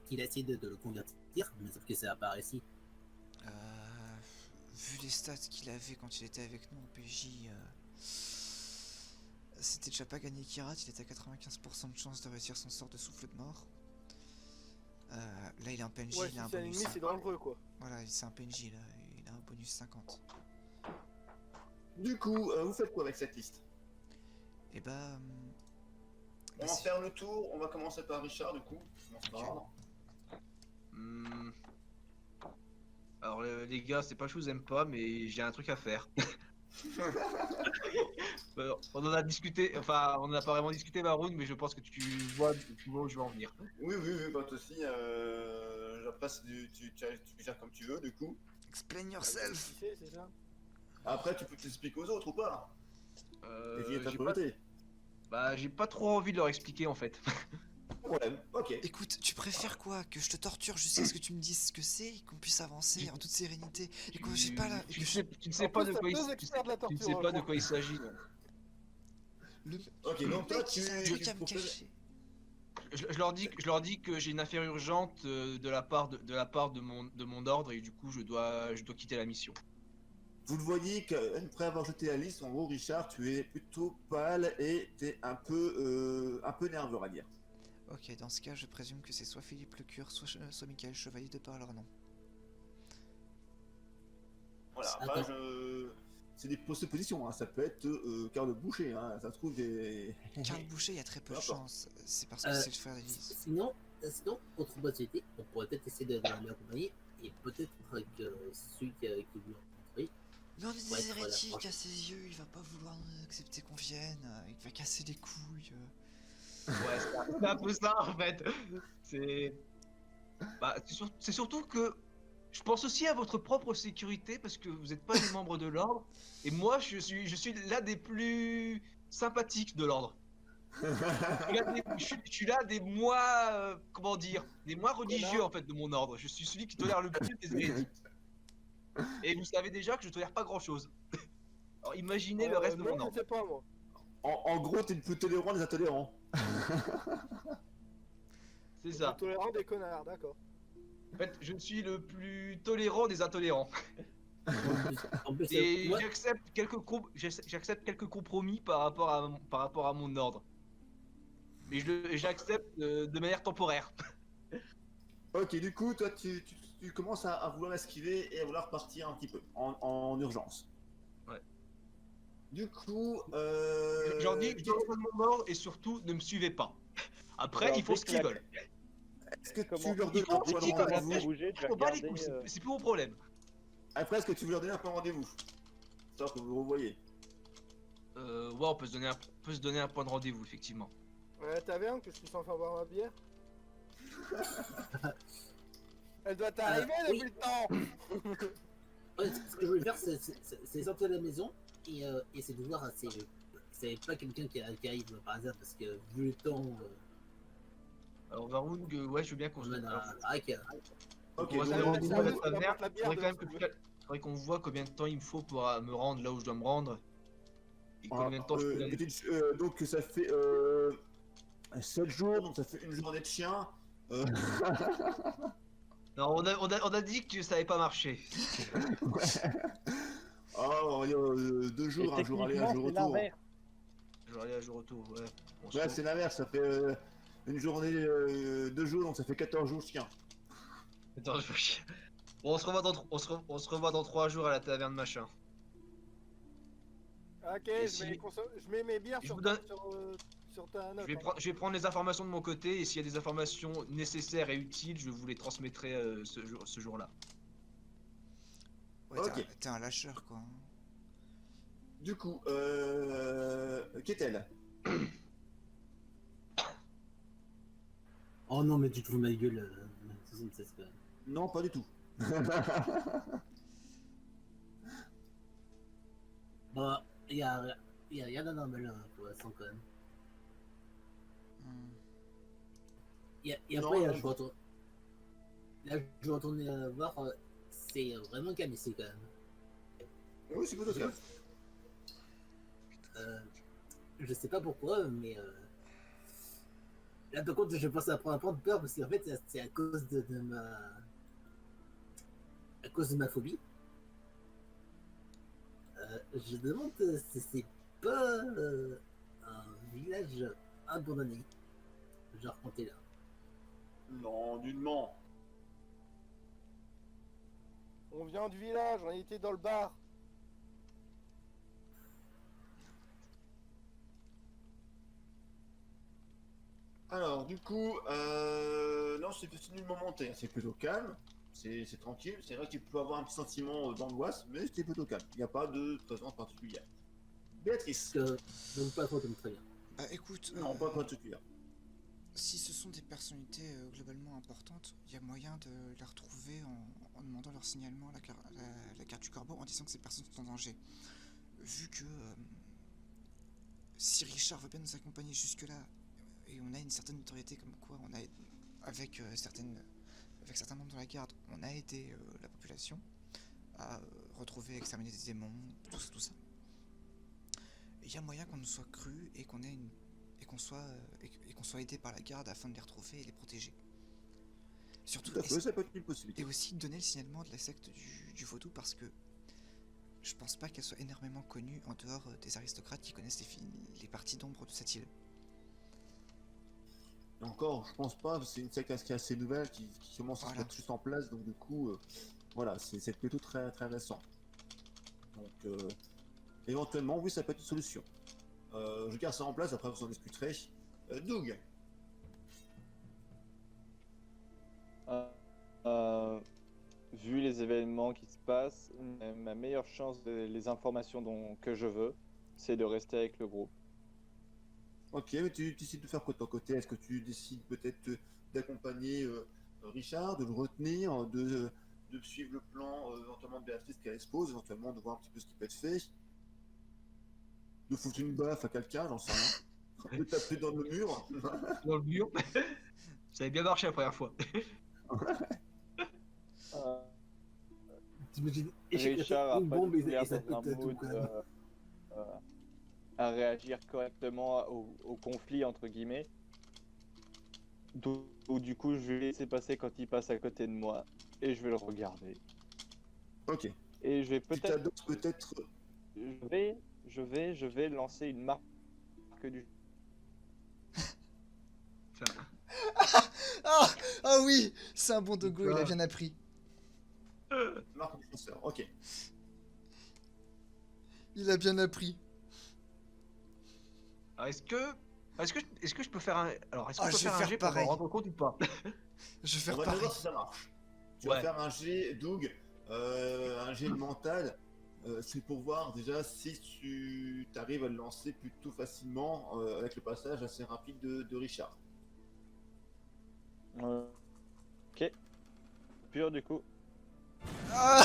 qu'il a essayé de le convertir, mais sauf que ça n'a pas réussi. Vu les stats qu'il avait quand il était avec nous au PJ, c'était déjà pas gagné Kirat, il était à 95% de chance de réussir son sort de souffle de mort. Là il est un PNJ, Ouais, il si a un c'est un bonus ennemi, 50. c'est dangereux, quoi. Voilà, c'est un PNJ là, il a un bonus 50. Du coup, vous faites quoi avec cette liste? Et bah... On va faire le tour, on va commencer par Richard du coup. On commence par Ok. ordre. Alors les gars, c'est pas que je vous aime pas, mais j'ai un truc à faire. On en a discuté, enfin on en a pas vraiment discuté Maroon, mais je pense que tu vois où je veux en venir. Oui, pas de soucis. Après, tu gères comme tu veux du coup. Explain Qui yourself. c'est ça? Après, tu peux t'expliquer aux autres ou pas. Et ta J'ai pas, priorité. j'ai pas trop envie de leur expliquer en fait. Pas de problème, ok. Écoute, tu préfères quoi? Que je te torture jusqu'à ce que tu me dises ce que c'est et qu'on puisse avancer en toute sérénité et que j'ai pas là... et Tu que ne sais En pas plus, de t'as quoi deux il experts de la tu ne torture, sais je pas de crois. quoi il s'agit. donc. Ok, donc toi, mec, tu il a un truc à me cacher. Je leur dis que j'ai une affaire urgente de la part de mon ordre et du coup je dois quitter la mission. Vous le voyez qu'après avoir jeté la liste, en gros, Richard, tu es plutôt pâle et t'es un peu nerveux, on va dire. Ok, dans ce cas, je présume que c'est soit Philippe le Cure, soit Michael Chevalier de par leur nom. Voilà, Attends. bah, c'est des suppositions, hein. Ça peut être Karl Boucher, hein. Ça se trouve des... Karl Boucher, il y a très peu de Peu importe. chance. C'est parce que Euh, c'est le frère d'Élise. Sinon, autre possibilité, on pourrait peut-être essayer de l'accompagner, et peut-être que celui qui veut rencontrer. Mais on est Ouais, des voilà, hérétiques franchement. à ses yeux, il va pas vouloir accepter qu'on vienne, il va casser les couilles. Ouais, c'est un peu ça en fait. C'est c'est surtout que je pense aussi à votre propre sécurité parce que vous n'êtes pas des membres de l'ordre et moi je suis l'un des plus sympathiques de l'ordre. Je suis là des moins comment dire, des moins religieux en fait de mon ordre. Je suis celui qui tolère le plus des hérétiques. Et vous savez déjà que je tolère pas grand chose. Alors imaginez le reste de Non, mon je ordre. sais pas, moi. En gros, t'es le plus tolérant des intolérants. C'est ça. Tolérant des connards, d'accord. En fait, je suis le plus tolérant des intolérants. En plus, Et moi, j'accepte quelques compromis par rapport à mon ordre. Mais j'accepte de manière temporaire. Ok, du coup, toi, tu commences à vouloir esquiver et à vouloir partir un petit peu, en urgence. Ouais. Du coup, J'en dis, je donne mon ordre et surtout, ne me suivez pas. Après, Alors, ils font dès ce que qu'ils la- veulent. est-ce que Comment- tu leur Ils donnes font un ce point de qu'ils veulent. rendez-vous? bouger, je vais On bat les regarder, couilles, c'est plus mon problème. Après, est-ce que tu veux leur donner un point de rendez-vous? histoire que vous vous revoyez. Ouais, on peut se donner un point de rendez-vous, effectivement. À la taverne, que je puisse enfin boire ma bière. Elle doit t'arriver oui. depuis le temps. Ouais, ce que je voulais faire, c'est sortir de la maison et essayer de voir si c'est pas quelqu'un qui arrive par hasard, parce que vu le temps, Alors, Varung, ouais, je veux bien qu'on on se... mène alors, à Arc. Ok, on va se donc, faire rendez-vous à la on va taverne. prendre la bière Faudrait quand même devant, faudrait qu'on voit combien de temps il me faut pour me rendre là où je dois me rendre. Et combien de temps je peux y aller. donc ça fait 7 jours, donc ça fait une journée de chien. Non, on a dit que ça avait pas marché. On va dire 2 jours, un jour aller, un jour retour. Je vais aller à jour retour, ouais. On se Ouais, retrouve. c'est l'inverse, ça fait une journée, 2 jours, donc ça fait 14 jours chien. Attends, bon, on se revoit dans 3 jours à la taverne machin. Ok, Et je mets mes bières Je sur vous ta, donne- sur ta note. Je vais prendre les informations de mon côté et s'il y a des informations nécessaires et utiles, je vous les transmettrai ce jour-là. Ouais, Ok. t'es un lâcheur, quoi. Du coup, qu'est-elle? Oh non, mais tu te fous de ma gueule, 76 quand même. Non, pas du tout. Bon, y a rien d'anormal pour l'instant quand même. Hmm. Et Non, après, non. je vais retourner. Là, je vais retourner voir. C'est vraiment calme ici quand même. Oui, c'est plutôt calme. Je sais pas pourquoi, mais là par contre, je pense à prendre peur parce qu'en fait, c'est à cause de ma phobie. Je demande si c'est pas un village abandonné. Genre quand t'es là. Non, nullement. On vient du village, on était dans le bar. Alors, du coup, non, c'est nullement monté, c'est plutôt calme, c'est tranquille. C'est vrai que tu peux avoir un petit sentiment d'angoisse, mais c'est plutôt calme. Il n'y a pas de présence particulière. Béatrice. Donc pas trop comme très bien. Bah écoute, Non, pas particulière. si ce sont des personnalités globalement importantes, il y a moyen de les retrouver en demandant leur signalement à la garde du corbeau en disant que ces personnes sont en danger. Vu que si Richard veut bien nous accompagner jusque-là, et on a une certaine notoriété comme quoi on a avec certains membres de la garde, on a aidé la population à retrouver, exterminer des démons, tout ça. Il y a moyen qu'on nous soit cru et qu'on soit aidé par la garde afin de les retrouver et les protéger. Surtout, Tout à fait, ça peut être une possibilité. et aussi donner le signalement de la secte du vaudou parce que je pense pas qu'elle soit énormément connue en dehors des aristocrates qui connaissent les parties d'ombre de cette île. Et encore, je pense pas, c'est une secte qui est assez nouvelle, qui commence à se Voilà. mettre juste en place, donc du coup, voilà, c'est plutôt très, très récent. Donc, éventuellement, oui, ça peut être une solution. Je garde ça en place, après vous en discuterez. Doug. Vu les événements qui se passent, ma meilleure chance les informations que je veux, c'est de rester avec le groupe. Ok, mais tu décides de faire quoi de ton côté? Est-ce que tu décides peut-être d'accompagner Richard, de le retenir, de suivre le plan éventuellement de Béatrice qu'elle expose, éventuellement de voir un petit peu ce qui peut être fait, de foutre une baffe à quelqu'un, j'en sais rien, de taper dans le mur? Dans le mur. Ça avait bien marché la première fois. T'imagines Richard une a bombe pas et l'air ça dans un pète tout mood quand même. à réagir correctement au conflit entre guillemets. Du coup, je vais laisser passer quand il passe à côté de moi et je vais le regarder. Ok. Et je vais Tu peut-être, t'adoptes peut-être. je vais lancer une marque du. Ah oui, c'est un bon dogo, il a bien appris. Marque du chasseur, ok. Il a bien appris. Alors, est-ce que je peux faire un... Alors, est-ce que Ah, je peux je vais faire un faire jet pour pareil. me rendre compte ou pas? Je vais On faire va bien pareil. voir si ça marche. Tu Ouais. vas faire un jet, Doug, un jet mental. c'est pour voir déjà si tu arrives à le lancer plutôt facilement avec le passage assez rapide de Richard. Ok. Pur du coup. Ah